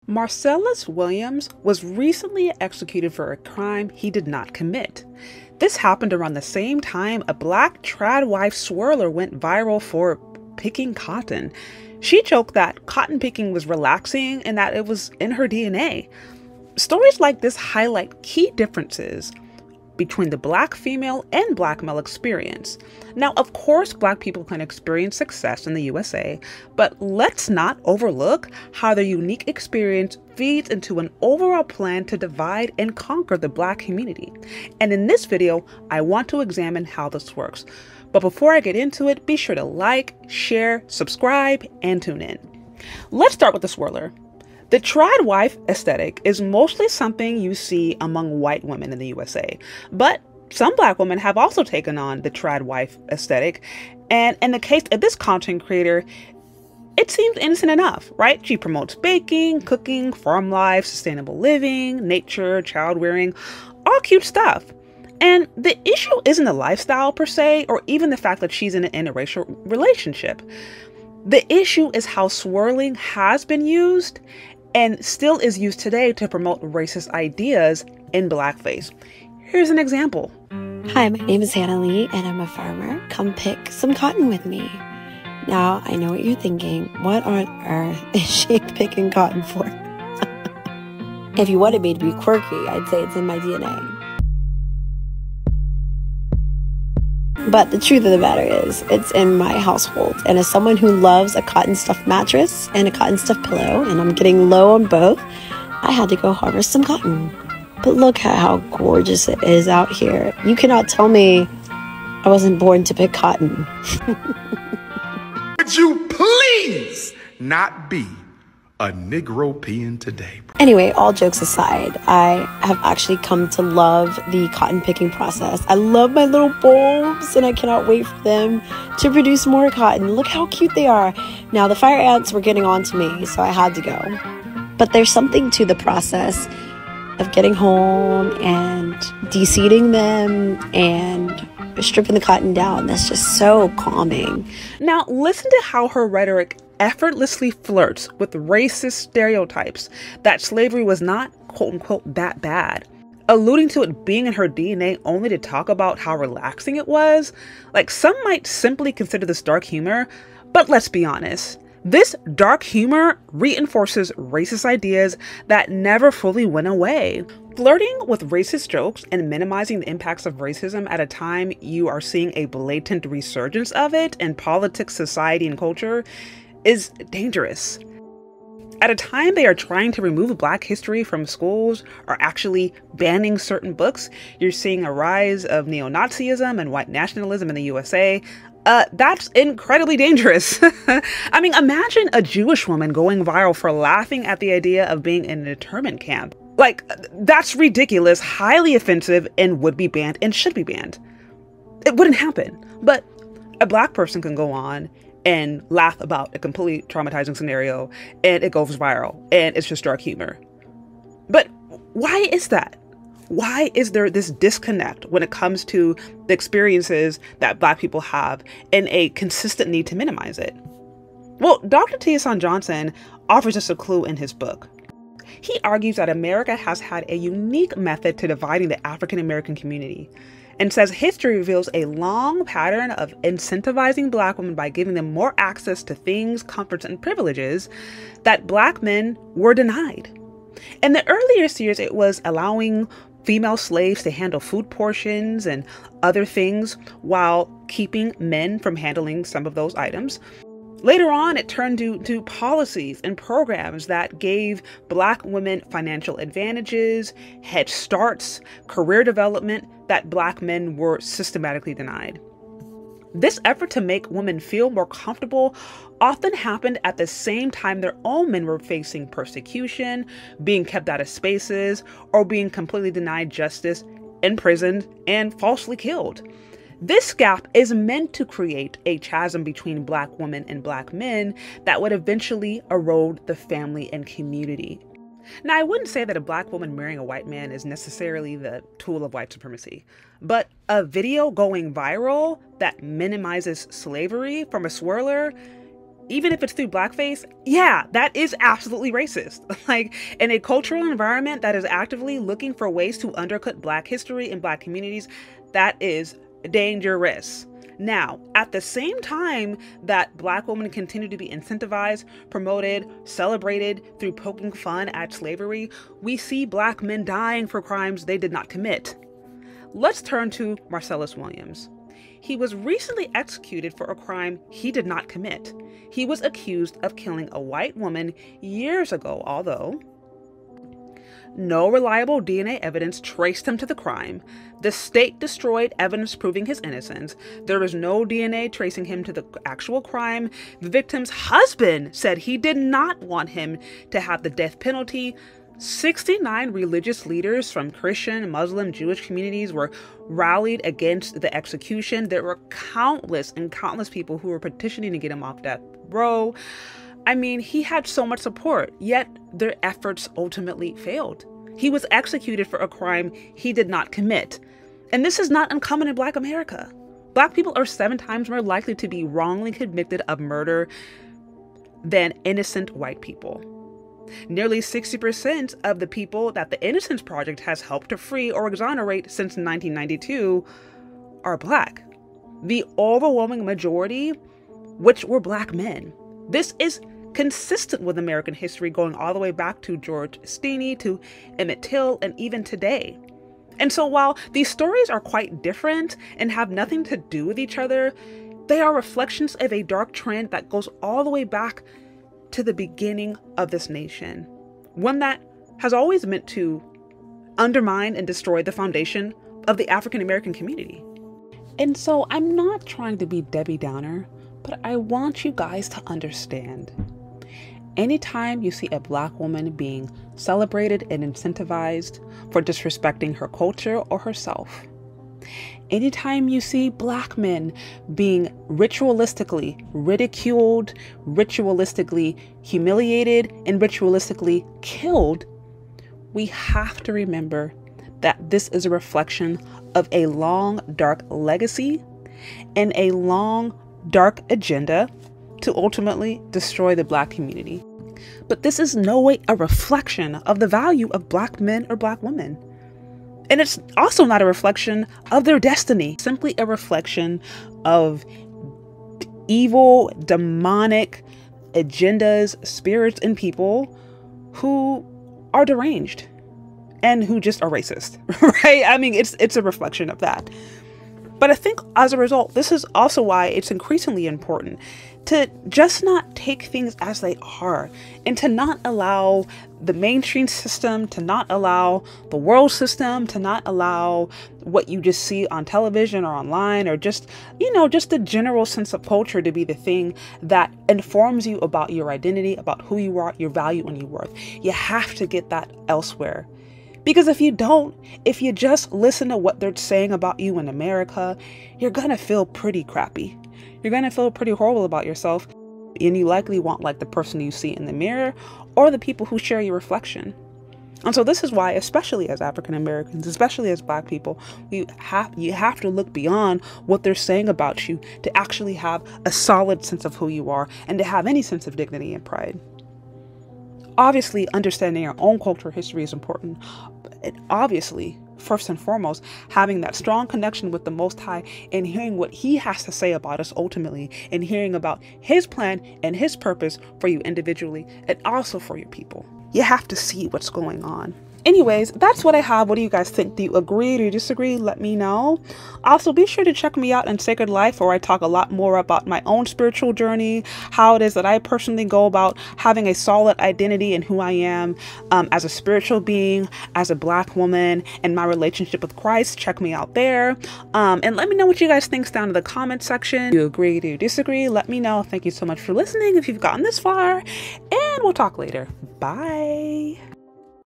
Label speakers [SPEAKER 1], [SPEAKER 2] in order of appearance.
[SPEAKER 1] Marcellus Williams was recently executed for a crime he did not commit. This happened around the same time a black trad wife swirler went viral for picking cotton. She joked that cotton picking was relaxing and that it was in her DNA. Stories like this highlight key differences between the black female and black male experience. Now, of course, black people can experience success in the USA, but let's not overlook how their unique experience feeds into an overall plan to divide and conquer the black community. And in this video, I want to examine how this works. But before I get into it, be sure to like, share, subscribe, and tune in. Let's start with the swirler. The trad wife aesthetic is mostly something you see among white women in the USA, but some black women have also taken on the trad wife aesthetic, and in the case of this content creator, it seems innocent enough, right? She promotes baking, cooking, farm life, sustainable living, nature, child rearing, all cute stuff. And the issue isn't the lifestyle per se, or even the fact that she's in an interracial relationship. The issue is how swirling has been used and still is used today to promote racist ideas in blackface. Here's an example.
[SPEAKER 2] Hi, my name is Hannah Lee and I'm a farmer. Come pick some cotton with me. Now, I know what you're thinking. What on earth is she picking cotton for? If you wanted me to be quirky, I'd say it's in my DNA. But the truth of the matter is, it's in my household. And as someone who loves a cotton stuffed mattress and a cotton stuffed pillow, and I'm getting low on both, I had to go harvest some cotton. But look at how gorgeous it is out here. You cannot tell me I wasn't born to pick cotton.
[SPEAKER 3] Would you please not be a Negropean today?
[SPEAKER 2] Anyway, all jokes aside, I have actually come to love the cotton picking process. I love my little bulbs and I cannot wait for them to produce more cotton. Look how cute they are. Now, the fire ants were getting on to me, so I had to go. But there's something to the process of getting home and de-seeding them and stripping the cotton down. That's just so calming.
[SPEAKER 1] Now, listen to how her rhetoric effortlessly flirts with racist stereotypes that slavery was not, quote unquote, that bad, alluding to it being in her DNA only to talk about how relaxing it was. Like, some might simply consider this dark humor, but let's be honest. This dark humor reinforces racist ideas that never fully went away. Flirting with racist jokes and minimizing the impacts of racism at a time you are seeing a blatant resurgence of it in politics, society, and culture is dangerous. At a time they are trying to remove Black history from schools or actually banning certain books, you're seeing a rise of neo-Nazism and white nationalism in the USA. That's incredibly dangerous. I mean, imagine a Jewish woman going viral for laughing at the idea of being in an internment camp. Like, that's ridiculous, highly offensive, and would be banned and should be banned. It wouldn't happen. But a Black person can go on and laugh about a completely traumatizing scenario and it goes viral and it's just dark humor. But why is that? Why is there this disconnect when it comes to the experiences that Black people have and a consistent need to minimize it? Well, Dr. Hasan Johnson offers us a clue in his book. He argues that America has had a unique method to dividing the African American community, and says history reveals a long pattern of incentivizing Black women by giving them more access to things, comforts, and privileges that Black men were denied. In the earliest years, it was allowing female slaves to handle food portions and other things while keeping men from handling some of those items. Later on, it turned to policies and programs that gave Black women financial advantages, head starts, career development that Black men were systematically denied. This effort to make women feel more comfortable often happened at the same time their own men were facing persecution, being kept out of spaces, or being completely denied justice, imprisoned, and falsely killed. This gap is meant to create a chasm between Black women and Black men that would eventually erode the family and community. Now, I wouldn't say that a Black woman marrying a white man is necessarily the tool of white supremacy, but a video going viral that minimizes slavery from a swirler even if it's through blackface, yeah, that is absolutely racist. Like, in a cultural environment that is actively looking for ways to undercut Black history and Black communities, that is dangerous. Now, at the same time that Black women continue to be incentivized, promoted, celebrated through poking fun at slavery, we see Black men dying for crimes they did not commit. Let's turn to Marcellus Williams. He was recently executed for a crime he did not commit. He was accused of killing a white woman years ago, although no reliable DNA evidence traced him to the crime. The state destroyed evidence proving his innocence. There was no DNA tracing him to the actual crime. The victim's husband said he did not want him to have the death penalty. 69 religious leaders from Christian, Muslim, Jewish communities were rallied against the execution. There were countless people who were petitioning to get him off death row. I mean, he had so much support, yet their efforts ultimately failed. He was executed for a crime he did not commit. And this is not uncommon in Black America. Black people are 7 times more likely to be wrongly convicted of murder than innocent white people. Nearly 60% of the people that the Innocence Project has helped to free or exonerate since 1992 are Black. The overwhelming majority, which were Black men. This is consistent with American history going all the way back to George Steeny, to Emmett Till, and even today. And so while these stories are quite different and have nothing to do with each other, they are reflections of a dark trend that goes all the way back to the beginning of this nation. One that has always meant to undermine and destroy the foundation of the African American community. And so I'm not trying to be Debbie Downer, but I want you guys to understand. Anytime you see a Black woman being celebrated and incentivized for disrespecting her culture or herself, anytime you see Black men being ritualistically ridiculed, ritualistically humiliated, and ritualistically killed, we have to remember that this is a reflection of a long, dark legacy and a long, dark agenda to ultimately destroy the Black community. But this is no way a reflection of the value of Black men or Black women. And it's also not a reflection of their destiny, simply a reflection of evil, demonic agendas, spirits, and people who are deranged and who just are racist, right? I mean, it's a reflection of that. But I think as a result, this is also why it's increasingly important to just not take things as they are, and to not allow the mainstream system, to not allow the world system, to not allow what you just see on television or online, or just, just the general sense of culture to be the thing that informs you about your identity, about who you are, your value, and your worth. You have to get that elsewhere. Because if you don't, if you just listen to what they're saying about you in America, you're gonna feel pretty crappy. You're gonna feel pretty horrible about yourself. And you likely won't like the person you see in the mirror or the people who share your reflection. And so this is why, especially as African Americans, especially as Black people, you have to look beyond what they're saying about you to actually have a solid sense of who you are and to have any sense of dignity and pride. Obviously, understanding our own cultural history is important. And obviously, first and foremost, having that strong connection with the Most High and hearing what He has to say about us ultimately, and hearing about His plan and His purpose for you individually and also for your people. You have to see what's going on. Anyways, that's what I have. What do you guys think? Do you agree? Do you disagree? Let me know. Also, be sure to check me out in Sacred Life, where I talk a lot more about my own spiritual journey, how it is that I personally go about having a solid identity in who I am as a spiritual being, as a Black woman, and my relationship with Christ. Check me out there. And let me know what you guys think down in the comment section. Do you agree? Do you disagree? Let me know. Thank you so much for listening if you've gotten this far, and we'll talk later. Bye.